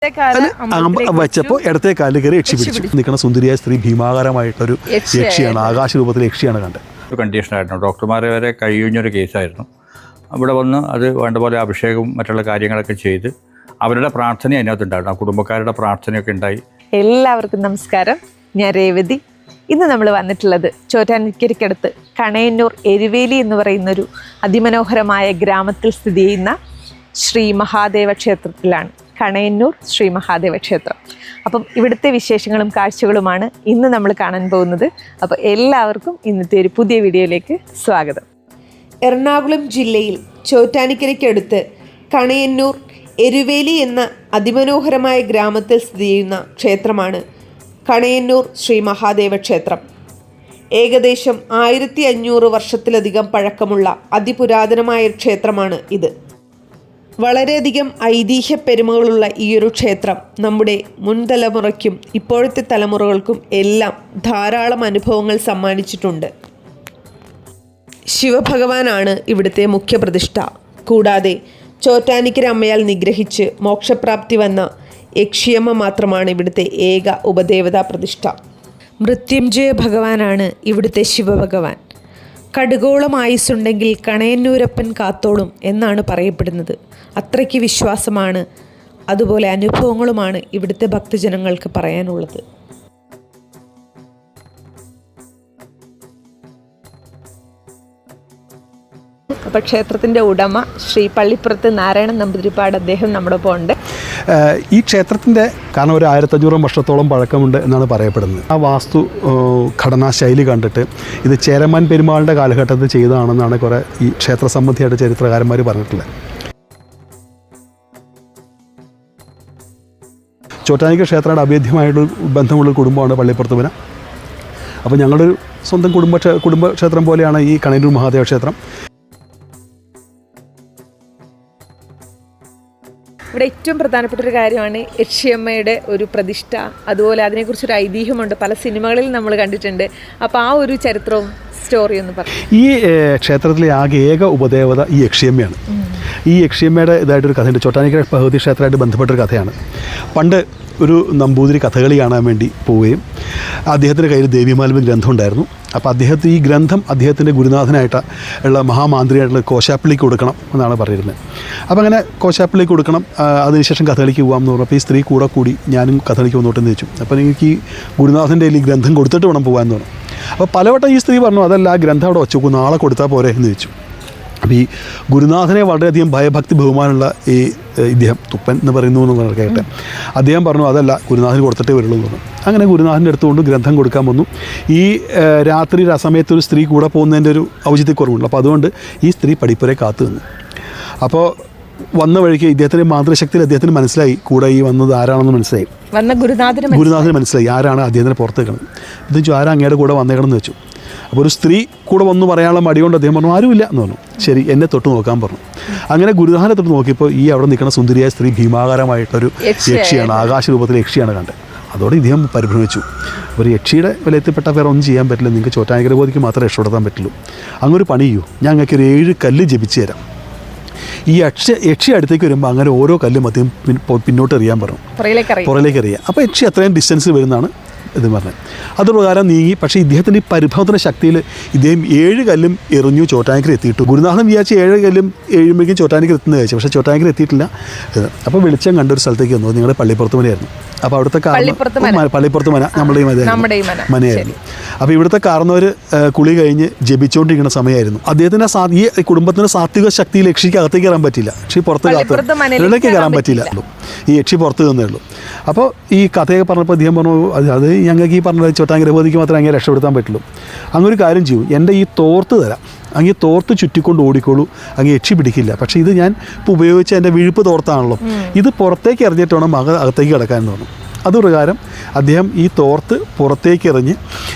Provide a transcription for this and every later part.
വെച്ചപ്പോൾ ഇടത്തെ കാലിൽ കയറി യക്ഷി പിടിച്ചു നിൽക്കുന്ന സുന്ദരിയായ സ്ത്രീ ഭീമാകാരമായിട്ടൊരു യക്ഷിയാണ്, ആകാശരൂപത്തിൽ യക്ഷിയാണ് കണ്ടത്. ഒരു കണ്ടീഷനായിരുന്നു, ഡോക്ടർമാരെ വരെ കഴിഞ്ഞൊരു കേസായിരുന്നു. അവിടെ വന്ന് അത് വേണ്ട പോലെ അഭിഷേകവും മറ്റുള്ള കാര്യങ്ങളൊക്കെ ചെയ്ത് അവരുടെ പ്രാർത്ഥന അതിനകത്തുണ്ടായിരുന്നു, ആ കുടുംബക്കാരുടെ പ്രാർത്ഥനയൊക്കെ ഉണ്ടായി. എല്ലാവർക്കും നമസ്കാരം, ഞാൻ രേവതി. ഇന്ന് നമ്മൾ വന്നിട്ടുള്ളത് ചോറ്റാനിക്കരയ്ക്കടുത്ത് കണയന്നൂർ എരുവേലി എന്ന് പറയുന്നൊരു അതിമനോഹരമായ ഗ്രാമത്തിൽ സ്ഥിതി ചെയ്യുന്ന ശ്രീ മഹാദേവ ക്ഷേത്രത്തിലാണ്. കണയന്നൂർ ശ്രീ മഹാദേവ ക്ഷേത്രം. അപ്പം ഇവിടുത്തെ വിശേഷങ്ങളും കാഴ്ചകളുമാണ് ഇന്ന് നമ്മൾ കാണാൻ പോകുന്നത്. അപ്പോൾ എല്ലാവർക്കും ഇന്നത്തെ ഒരു പുതിയ വീഡിയോയിലേക്ക് സ്വാഗതം. എറണാകുളം ജില്ലയിൽ ചോറ്റാനിക്കരയ്ക്കടുത്ത് കണയന്നൂർ എരുവേലി എന്ന അതിമനോഹരമായ ഗ്രാമത്തിൽ സ്ഥിതി ചെയ്യുന്ന ക്ഷേത്രമാണ് കണയന്നൂർ ശ്രീ മഹാദേവ ക്ഷേത്രം. ഏകദേശം 1500 വർഷത്തിലധികം പഴക്കമുള്ള അതിപുരാതനമായ ക്ഷേത്രമാണ് ഇത്. വളരെയധികം ഐതിഹ്യ പെരുമകളുള്ള ഈയൊരു ക്ഷേത്രം നമ്മുടെ മുൻ തലമുറയ്ക്കും ഇപ്പോഴത്തെ തലമുറകൾക്കും എല്ലാം ധാരാളം അനുഭവങ്ങൾ സമ്മാനിച്ചിട്ടുണ്ട്. ശിവഭഗവാനാണ് ഇവിടുത്തെ മുഖ്യപ്രതിഷ്ഠ. കൂടാതെ ചോറ്റാനിക്കര അമ്മയാൽ നിഗ്രഹിച്ച് മോക്ഷപ്രാപ്തി വന്ന യക്ഷിയമ്മ മാത്രമാണ് ഇവിടുത്തെ ഏക ഉപദേവതാ പ്രതിഷ്ഠ. മൃത്യുഞ്ജയ ഭഗവാനാണ് ഇവിടുത്തെ ശിവഭഗവാൻ. കടുകോളം ആയുസ്സുണ്ടെങ്കിൽ കണയന്നൂരപ്പൻ കാത്തോളും എന്നാണ് പറയപ്പെടുന്നത്. അത്രയ്ക്ക് വിശ്വാസമാണ്, അതുപോലെ അനുഭവങ്ങളുമാണ് ഇവിടുത്തെ ഭക്തജനങ്ങൾക്ക് പറയാനുള്ളത്. അപ്പോൾ ക്ഷേത്രത്തിൻ്റെ ഉടമ ശ്രീ പള്ളിപ്പുറത്ത് നാരായണൻ നമ്പൂതിരിപ്പാട്, അദ്ദേഹം നമ്മുടെ ഒപ്പം ഉണ്ട്. ഈ ക്ഷേത്രത്തിൻ്റെ കാരണം ഒരു 1500 വർഷത്തോളം പഴക്കമുണ്ട് എന്നാണ് പറയപ്പെടുന്നത്. ആ വാസ്തു ഘടനാ ശൈലി കണ്ടിട്ട് ഇത് ചേരമാൻ പെരുമാളുടെ കാലഘട്ടത്തിൽ ചെയ്തതാണെന്നാണ് കുറേ ഈ ക്ഷേത്ര സംബന്ധിയായിട്ട് ചരിത്രകാരന്മാർ പറഞ്ഞിട്ടുള്ളത്. ചോറ്റാനിക്കര ക്ഷേത്രയുടെ അഭേദ്യമായിട്ടുള്ള ബന്ധമുള്ള കുടുംബമാണ് പള്ളിപ്പുറത്തുമന. അപ്പോൾ ഞങ്ങളുടെ ഒരു സ്വന്തം കുടുംബക്ഷേത്രം പോലെയാണ് ഈ കണയന്നൂർ മഹാദേവ ക്ഷേത്രം. ഇവിടെ ഏറ്റവും പ്രധാനപ്പെട്ട ഒരു കാര്യമാണ് യക്ഷിയമ്മയുടെ ഒരു പ്രതിഷ്ഠ. അതുപോലെ അതിനെക്കുറിച്ചൊരു ഐതിഹ്യമുണ്ട്, പല സിനിമകളിൽ നമ്മൾ കണ്ടിട്ടുണ്ട്. അപ്പോൾ ആ ഒരു ചരിത്രവും സ്റ്റോറി ഒന്ന് പറയും. ഈ ക്ഷേത്രത്തിലെ ആകെ ഏക ഉപദേവത ഈ യക്ഷിയമ്മയാണ്. ഈ യക്ഷിയമ്മയുടെ ഇതായിട്ടൊരു കഥയുണ്ട്. ചോറ്റാനിക്കര ഭഗവതി ക്ഷേത്രമായിട്ട് ബന്ധപ്പെട്ടൊരു കഥയാണ്. പണ്ട് ഒരു നമ്പൂതിരി കഥകളി കാണാൻ വേണ്ടി പോവുകയും അദ്ദേഹത്തിൻ്റെ കയ്യിൽ ദേവിമാലം ഗ്രന്ഥം ഉണ്ടായിരുന്നു. അപ്പോൾ ഈ ഗ്രന്ഥം അദ്ദേഹത്തിൻ്റെ ഗുരുനാഥനായിട്ട് ഉള്ള മഹാമാന്ത്രിയായിട്ടുള്ള കോശാപ്പള്ളിക്ക് കൊടുക്കണം എന്നാണ് പറയുന്നത്. അപ്പോൾ അങ്ങനെ കോശാപ്പള്ളിക്ക് കൊടുക്കണം, അതിനുശേഷം കഥകളിക്ക് പോകാമെന്ന് പറഞ്ഞപ്പോൾ ഈ സ്ത്രീ കൂടി ഞാനും കഥകളിക്ക് വന്നോട്ടെന്ന് ചോദിച്ചു. അപ്പോൾ എനിക്ക് ഈ ഗുരുനാഥൻ്റെ ഈ ഗ്രന്ഥം കൊടുത്തിട്ട് വേണം പോകാമെന്ന് പറഞ്ഞു. അപ്പോൾ പലവട്ടം ഈ സ്ത്രീ പറഞ്ഞു, അതല്ല, ആ ഗ്രന്ഥം അവിടെ വച്ചു, നാളെ കൊടുത്താൽ പോരെ എന്ന് ചോദിച്ചു. അപ്പോൾ ഈ ഗുരുനാഥനെ വളരെയധികം ഭയഭക്തി ബഹുമാനമുള്ള ഈ ഇദ്ദേഹം തുപ്പൻ എന്ന് പറയുന്നു എന്ന് കേട്ടെ അദ്ദേഹം പറഞ്ഞു, അതല്ല, ഗുരുനാഥന് കൊടുത്തിട്ടേ വരുള്ളൂ എന്ന് പറഞ്ഞു. അങ്ങനെ ഗുരുനാഥൻ്റെ അടുത്തുകൊണ്ട് ഗ്രന്ഥം കൊടുക്കാൻ വന്നു. ഈ രാത്രി ആ സമയത്ത് ഒരു സ്ത്രീ കൂടെ പോകുന്നതിൻ്റെ ഒരു ഔചിത്യക്കുറവുണ്ട്. അപ്പോൾ അതുകൊണ്ട് ഈ സ്ത്രീ പടിപ്പുരെ കാത്തു നിന്നു. അപ്പോൾ വന്ന വഴിക്ക് ഇദ്ദേഹത്തിൻ്റെ മാതൃശക്തിയിൽ അദ്ദേഹത്തിന് മനസ്സിലായി കൂടെ ഈ വന്നത് ആരാണെന്ന് മനസ്സിലായി. ഗുരുനാഥന് മനസ്സിലായി ആരാണ് അദ്ദേഹത്തിനെ പുറത്തേക്കണം. ഇത് ചോദിച്ചു, ആരാ അങ്ങയുടെ കൂടെ വന്നേക്കണം എന്ന് വെച്ചു. അപ്പോൾ ഒരു സ്ത്രീ കൂടെ വന്ന് പറയാനുള്ള മടി കൊണ്ട് അദ്ദേഹം പറഞ്ഞു, ആരുമില്ല എന്ന് പറഞ്ഞു. ശരി, എന്നെ തൊട്ട് നോക്കാൻ പറഞ്ഞു. അങ്ങനെ ഗുരുനാഥനെ തൊട്ട് നോക്കിയപ്പോൾ ഈ അവിടെ നിൽക്കുന്ന സുന്ദരിയായ സ്ത്രീ ഭീമാകാരമായിട്ടൊരു യക്ഷിയാണ്, ആകാശരൂപത്തിൽ യക്ഷിയാണ് കണ്ടത്. അതോടെ ഇദ്ദേഹം പരിഭ്രമിച്ചു. ഒരു യക്ഷിയുടെ വിലയത്തിൽപ്പെട്ട വേറെ ഒന്നും ചെയ്യാൻ പറ്റില്ല, നിങ്ങൾക്ക് ചോറ്റാനിക്കര ഭഗവതിക്ക് മാത്രമേ രക്ഷപ്പെടുത്താൻ പറ്റുള്ളൂ. അങ്ങൊരു പണി ചെയ്യൂ, ഞാൻ അങ്ങക്ക് ഒരു 7 കല്ല് ജപിച്ചു തരാം. ഈ യക്ഷി അടുത്തേക്ക് വരുമ്പോൾ അങ്ങനെ ഓരോ കല്ലും അദ്ദേഹം പിന്നോട്ട് എറിയാൻ പറഞ്ഞു, പുറയിലേക്ക് എറിയാം. അപ്പോൾ യക്ഷി അത്രയും ഡിസ്റ്റൻസ് വരുന്നതാണ് ഇത് പറഞ്ഞത്. അത് പ്രകാരം നീങ്ങി. പക്ഷേ ഇദ്ദേഹത്തിൻ്റെ ഈ പരിഭവത്തിൻ്റെ ശക്തിയിൽ ഇദ്ദേഹം 7 കല്ലും എറിഞ്ഞു, ചോറ്റാനിക്കര എത്തിയിട്ടു. ഗുരുനാഥൻ വിചാരിച്ച് 7 കല്ലും എഴുമ്പോഴേക്കും ചോറ്റാനിക്കര എത്തുന്നത് കഴിച്ചു. പക്ഷേ ചോറ്റാനിക്കര എത്തിയിട്ടില്ല. അപ്പോൾ വെളിച്ചം കണ്ടൊരു സ്ഥലത്തേക്ക് വന്നു. നിങ്ങളുടെ പള്ളിപ്പുറത്ത് മനയായിരുന്നു. അപ്പോൾ അവിടുത്തെ പള്ളിപ്പുറത്ത് മന നമ്മുടെ ഈ മനയായിരുന്നു. അപ്പോൾ ഇവിടുത്തെ കാരണവർ കുളി കഴിഞ്ഞ് ജപിച്ചുകൊണ്ടിരിക്കുന്ന സമയമായിരുന്നു. അദ്ദേഹത്തിൻ്റെ ഈ കുടുംബത്തിൻ്റെ സാത്വിക ശക്തിയിൽ യക്ഷിക്ക് അകത്തേക്ക് കയറാൻ പറ്റില്ല. യക്ഷി പുറത്ത് ഇതിലേക്ക് കയറാൻ പറ്റില്ല. ഈ യക്ഷി പുറത്ത് നിന്നേ ഉള്ളൂ. അപ്പോൾ ഈ കഥയൊക്കെ പറഞ്ഞപ്പോൾ അദ്ദേഹം പറഞ്ഞു, അത് ഞങ്ങൾക്ക് ഈ പറഞ്ഞത് ചോറ്റാനിക്കര ഭഗവതിക്ക് മാത്രമേ അങ്ങനെ രക്ഷപ്പെടുത്താൻ പറ്റുള്ളൂ. അങ്ങൊരു കാര്യം ചെയ്യൂ, എൻ്റെ ഈ തോർത്ത് തരാം, അങ്ങ് തോർത്ത് ചുറ്റിക്കൊണ്ട് ഓടിക്കോളൂ, അങ്ങ് യക്ഷി പിടിക്കില്ല. പക്ഷേ ഇത് ഞാൻ ഇപ്പോൾ ഉപയോഗിച്ച എൻ്റെ വിഴുപ്പ് തോർത്താണല്ലോ, ഇത് പുറത്തേക്ക് എറിഞ്ഞിട്ട് വേണം അകത്തേക്ക് കിടക്കാമെന്ന് പറഞ്ഞു. അതുപ്രകാരം അദ്ദേഹം ഈ തോർത്ത് പുറത്തേക്ക് എറിഞ്ഞ്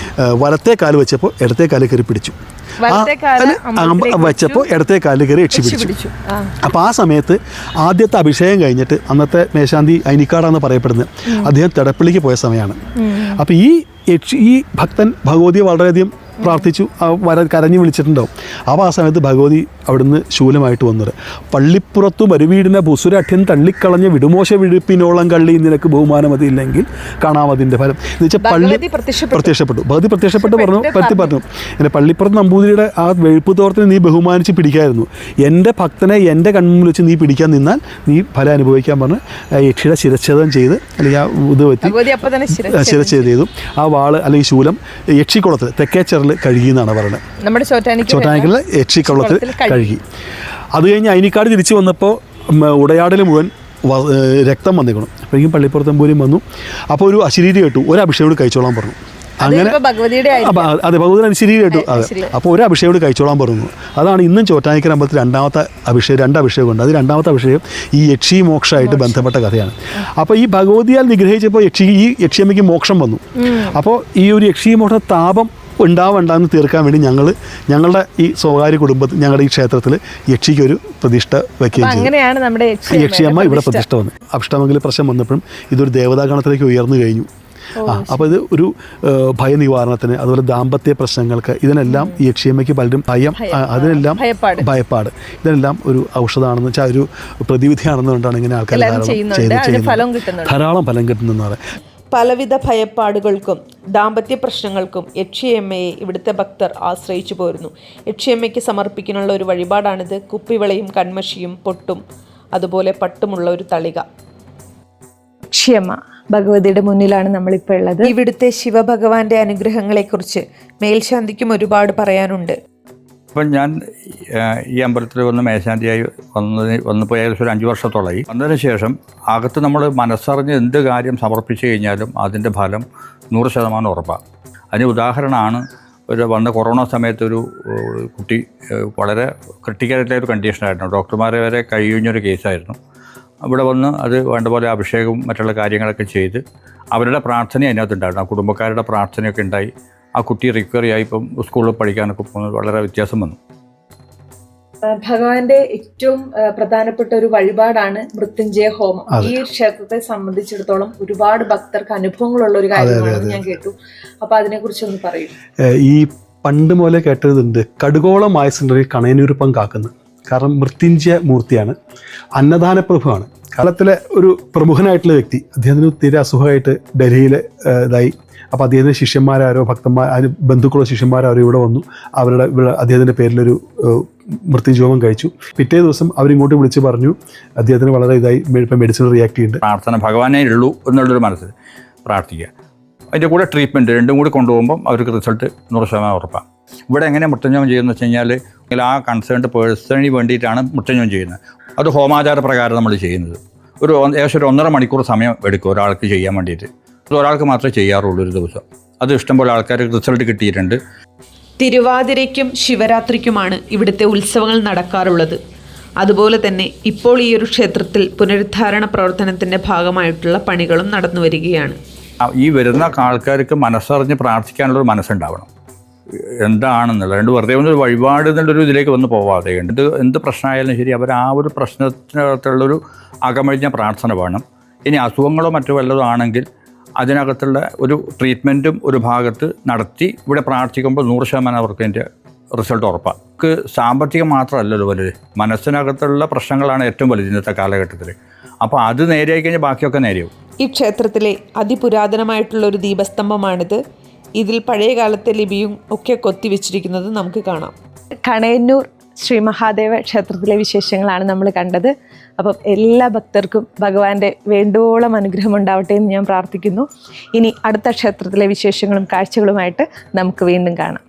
വലത്തെ കാല് വെച്ചപ്പോൾ ഇടത്തെ കാല് കയറി പിടിച്ചു. വെച്ചപ്പോൾ ഇടത്തെ കാലിൽ കയറി യക്ഷി പിടിച്ചു. അപ്പോൾ ആ സമയത്ത് ആദ്യത്തെ അഭിഷേകം കഴിഞ്ഞിട്ട് അന്നത്തെ മേശാന്തി അയിനിക്കാടാന്ന് പറയപ്പെടുന്നത് അദ്ദേഹം തെടപ്പള്ളിക്ക് പോയ സമയമാണ്. അപ്പോൾ ഈ ഭക്തൻ ഭഗവതിയെ വളരെയധികം പ്രാർത്ഥിച്ചു, കരഞ്ഞു വിളിച്ചിട്ടുണ്ടാവും. അപ്പോൾ ആ സമയത്ത് ഭഗവതി അവിടുന്ന് ശൂലമായിട്ട് വന്നത്, പള്ളിപ്പുറത്തു മരുവീടിനെ ബുസുരഠ്യൻ തള്ളിക്കളഞ്ഞ വിടുമോശ വിഴുപ്പിനോളം കള്ളി നിനക്ക് ബഹുമാനമതിയില്ലെങ്കിൽ കാണാമതിൻ്റെ ഫലം എന്ന് വെച്ചാൽ പള്ളി പ്രത്യക്ഷപ്പെട്ടു. ഭഗവതി പ്രത്യക്ഷപ്പെട്ട് പറഞ്ഞു എൻ്റെ പള്ളിപ്പുറത്ത് നമ്പൂതിരിയുടെ ആ വെഴുപ്പുതോർത്തിനെ നീ ബഹുമാനിച്ച് പിടിക്കായിരുന്നു, എൻ്റെ ഭക്തനെ എൻ്റെ കൺമുന്നിൽ വെച്ച് നീ പിടിക്കാൻ നിന്നാൽ നീ ഫലം അനുഭവിക്കാൻ പറഞ്ഞ് യക്ഷിയുടെ ശിരച്ഛേദം ചെയ്ത് അല്ലെങ്കിൽ ആ ഇത് പറ്റി ശിരച്ഛേദം ചെയ്തു. ആ വാള് അല്ലെങ്കിൽ ശൂലം യക്ഷിക്കുളത്തിൽ തെക്കേച്ചെറിൽ കഴുകി എന്നാണ് പറയുന്നത്. ചോറ്റാനിക്കലിലെ യക്ഷിക്കുളത്തിൽ കഴുകി. അത് കഴിഞ്ഞ് അയിനിക്കാട് തിരിച്ചു വന്നപ്പോൾ ഉടയാടൽ മുഴുവൻ രക്തം വന്നിക്കണം. അപ്പോഴേക്കും പള്ളിപ്പുറത്തമ്പൂരിയും വന്നു. അപ്പോൾ ഒരു അശരീരി കേട്ടു, ഒരു അഭിഷേകം കഴിച്ചോളാൻ പറഞ്ഞു. അങ്ങനെ അതെ, ഭഗവതിയുടെ അഭിഷേകം കേട്ടു. അതെ, അപ്പോൾ ഒരു അഭിഷേകം കഴിച്ചോളാൻ പറഞ്ഞു. അതാണ് ഇന്നും ചോറ്റാനിക്കൽ അമ്പലത്തിൽ രണ്ടാമത്തെ അഭിഷേകം, 2 അഭിഷേകമുണ്ട്. അത് രണ്ടാമത്തെ അഭിഷേകം ഈ യക്ഷി മോക്ഷമായിട്ട് ബന്ധപ്പെട്ട കഥയാണ്. അപ്പോൾ ഈ ഭഗവതിയാൽ നിഗ്രഹിച്ചപ്പോൾ ഈ യക്ഷിയമ്മയ്ക്ക് മോക്ഷം വന്നു. അപ്പോൾ ഈ ഒരു യക്ഷി മോക്ഷ താപം ഉണ്ടാവണ്ടെന്ന് തീർക്കാൻ വേണ്ടി ഞങ്ങളുടെ ഈ സ്വകാര്യ കുടുംബത്തിൽ ഞങ്ങളുടെ ഈ ക്ഷേത്രത്തിൽ യക്ഷിക്കൊരു പ്രതിഷ്ഠ വയ്ക്കുകയും ചെയ്തു. യക്ഷിയമ്മ ഇവിടെ പ്രതിഷ്ഠ വന്നു. അഷ്ടമംഗല പ്രശ്നം വന്നപ്പോഴും ഇതൊരു ദേവതാഗണത്തിലേക്ക് ഉയർന്നു കഴിഞ്ഞു. അപ്പോൾ ഇത് ഒരു ഭയനിവാരണത്തിന്, അതുപോലെ ദാമ്പത്യ പ്രശ്നങ്ങൾക്ക്, ഇതിനെല്ലാം ഈ യക്ഷിയമ്മയ്ക്ക് പലരും ഭയം, അതിനെല്ലാം ഭയപ്പാട്, ഇതിനെല്ലാം ഒരു ഔഷധമാണെന്ന് വെച്ചാൽ ഒരു പ്രതിവിധിയാണെന്നുകൊണ്ടാണ് ഇങ്ങനെ ആൾക്കാർ ധാരാളം ഫലം കിട്ടുന്നതെന്ന്. പലവിധ ഭയപ്പാടുകൾക്കും ദാമ്പത്യ പ്രശ്നങ്ങൾക്കും യക്ഷിയമ്മയെ ഇവിടുത്തെ ഭക്തർ ആശ്രയിച്ചു പോരുന്നു. യക്ഷിയമ്മയ്ക്ക് സമർപ്പിക്കാനുള്ള ഒരു വഴിപാടാണിത്. കുപ്പിവളയും കൺമഷിയും പൊട്ടും അതുപോലെ പട്ടുമുള്ള ഒരു തളിക. യക്ഷിയമ്മ ഭഗവതിയുടെ മുന്നിലാണ് നമ്മളിപ്പോൾ ഉള്ളത്. ഇവിടുത്തെ ശിവഭഗവാന്റെ അനുഗ്രഹങ്ങളെക്കുറിച്ച് മേൽശാന്തിക്കും ഒരുപാട് പറയാനുണ്ട്. ഇപ്പം ഞാൻ ഈ അമ്പലത്തിൽ വന്ന് മേൽശാന്തിയായി വന്നപ്പോൾ ഏകദേശം ഒരു 5 വർഷത്തോളമായി. വന്നതിന് ശേഷം അകത്ത് നമ്മൾ മനസ്സറിഞ്ഞ് എന്ത് കാര്യം സമർപ്പിച്ചു കഴിഞ്ഞാലും അതിൻ്റെ ഫലം 100% ഉറപ്പാണ്. അതിന് ഉദാഹരണമാണ് വന്ന കൊറോണ സമയത്തൊരു കുട്ടി വളരെ ക്രിട്ടിക്കലായിട്ടുള്ള ഒരു കണ്ടീഷനായിരുന്നു. ഡോക്ടർമാരെ വരെ കഴിയുന്നൊരു കേസായിരുന്നു. ഇവിടെ വന്ന് അത് വേണ്ട പോലെ അഭിഷേകവും മറ്റുള്ള കാര്യങ്ങളൊക്കെ ചെയ്ത് അവരുടെ പ്രാർത്ഥന അതിനകത്തുണ്ടായിരുന്നു. ആ കുടുംബക്കാരുടെ പ്രാർത്ഥനയൊക്കെ ഉണ്ടായി. ആ കുട്ടി റിക്കവറി ആയി ഇപ്പം സ്കൂളിൽ പഠിക്കാനൊക്കെ പോകുന്നത് വളരെ വ്യത്യാസം വന്നു. ഭഗവാന്റെ ഏറ്റവും പ്രധാനപ്പെട്ട ഒരു വഴിപാടാണ് മൃത്യുഞ്ജയ ഹോമം. ഈ ക്ഷേത്രത്തെ സംബന്ധിച്ചിടത്തോളം ഒരുപാട് ഭക്തർക്ക് അനുഭവങ്ങളുള്ള ഒരു കാര്യമാണെന്ന് ഞാൻ കേട്ടു. അപ്പൊ അതിനെ കുറിച്ചൊന്ന് പറയൂ. ഈ പണ്ട് മുതലേ കേട്ടതുണ്ട്, കടുകോളം ആയുസുണ്ടെങ്കിൽ കണയനൂരുപ്പം കാക്കുന്നു. കാരണം മൃത്യുഞ്ജയ മൂർത്തിയാണ്, അന്നദാന പ്രഭുവാണ്. കാലത്തിലെ ഒരു പ്രമുഖനായിട്ടുള്ള വ്യക്തി. അദ്ദേഹത്തിന് തീരെ അസുഖമായിട്ട് ഡൽഹിയിൽ ഇതായി. അപ്പോൾ അദ്ദേഹത്തിൻ്റെ ശിഷ്യന്മാരാരോ അതിന് ബന്ധുക്കളോ ശിഷ്യന്മാരാരോ ഇവിടെ വന്നു. അദ്ദേഹത്തിൻ്റെ പേരിലൊരു മൃത്യുജോമം കഴിച്ചു. പിറ്റേ ദിവസം അവരിങ്ങോട്ട് വിളിച്ച് പറഞ്ഞു അദ്ദേഹത്തിന് വളരെ ഇതായി, ഇപ്പം മെഡിസിൻ റിയാക്ട് ചെയ്യുന്നുണ്ട്. പ്രാർത്ഥന ഭഗവാനേ ഉള്ളൂ എന്നുള്ളൊരു മനസ്സിൽ പ്രാർത്ഥിക്കുക. അതിൻ്റെ കൂടെ ട്രീറ്റ്മെൻറ്റ് രണ്ടും കൂടി കൊണ്ടുപോകുമ്പം അവർക്ക് റിസൾട്ട് 100% ഉറപ്പാണ്. ഇവിടെ എങ്ങനെ മൃത്യുഞ്ജയം ചെയ്യുന്നത് വെച്ച് കഴിഞ്ഞാൽ ആ കൺസേൺഡ് പേഴ്സണിന് വേണ്ടിയിട്ടാണ് മൃത്യുഞ്ജയം ചെയ്യുന്നത്. അത് ഹോമാചാര പ്രകാരം നമ്മൾ ചെയ്യുന്നത്. ഏകദേശം ഒരു 1.5 മണിക്കൂർ സമയം എടുക്കും ഒരാൾക്ക് ചെയ്യാൻ വേണ്ടിയിട്ട്. അത് ഒരാൾക്ക് മാത്രമേ ചെയ്യാറുള്ളൂ ഒരു ദിവസം. അത് ഇഷ്ടംപോലെ ആൾക്കാർക്ക് റിസൾട്ട് കിട്ടിയിട്ടുണ്ട്. തിരുവാതിരയ്ക്കും ശിവരാത്രിക്കുമാണ് ഇവിടുത്തെ ഉത്സവങ്ങൾ നടക്കാറുള്ളത്. അതുപോലെ തന്നെ ഇപ്പോൾ ഈ ഒരു ക്ഷേത്രത്തിൽ പുനരുദ്ധാരണ പ്രവർത്തനത്തിൻ്റെ ഭാഗമായിട്ടുള്ള പണികളും നടന്നു വരികയാണ്. ഈ വരുന്ന ആൾക്കാർക്ക് മനസ്സറിഞ്ഞ് പ്രാർത്ഥിക്കാനുള്ളൊരു മനസ്സുണ്ടാവണം. എന്താണെന്നുള്ളത് രണ്ട് വെറുതെ ഒരു വഴിപാട് എന്നുള്ളൊരു ഇതിലേക്ക് വന്ന് പോവാതെ എന്ത് പ്രശ്നമായാലും ശരി അവർ ആ ഒരു പ്രശ്നത്തിനകത്തുള്ളൊരു അകമഴിഞ്ഞ പ്രാർത്ഥന വേണം. ഇനി അസുഖങ്ങളോ മറ്റോ വല്ലതും ആണെങ്കിൽ അതിനകത്തുള്ള ഒരു ട്രീറ്റ്മെൻറ്റും ഒരു ഭാഗത്ത് നടത്തി ഇവിടെ പ്രാർത്ഥിക്കുമ്പോൾ 100% അവർക്ക് അതിൻ്റെ റിസൾട്ട് ഉറപ്പാണ്. നമുക്ക് സാമ്പത്തികം മാത്രമല്ലല്ലോ വലുത്, മനസ്സിനകത്തുള്ള പ്രശ്നങ്ങളാണ് ഏറ്റവും വലുത് ഇന്നത്തെ കാലഘട്ടത്തിൽ. അപ്പോൾ അത് നേരെയായി കഴിഞ്ഞാൽ ബാക്കിയൊക്കെ നേരെയാവും. ഈ ക്ഷേത്രത്തിലെ അതിപുരാതനമായിട്ടുള്ളൊരു ദീപസ്തംഭമാണിത്. ഇതിൽ പഴയ കാലത്തെ ലിപിയും ഒക്കെ കൊത്തിവെച്ചിരിക്കുന്നത് നമുക്ക് കാണാം. കണയന്നൂർ ശ്രീ മഹാദേവ ക്ഷേത്രത്തിലെ വിശേഷങ്ങളാണ് നമ്മൾ കണ്ടത്. അപ്പം എല്ലാ ഭക്തർക്കും ഭഗവാന്റെ വേണ്ടോളം അനുഗ്രഹം ഉണ്ടാവട്ടെ എന്ന് ഞാൻ പ്രാർത്ഥിക്കുന്നു. ഇനി അടുത്ത ക്ഷേത്രത്തിലെ വിശേഷങ്ങളും കാഴ്ചകളുമായിട്ട് നമുക്ക് വീണ്ടും കാണാം.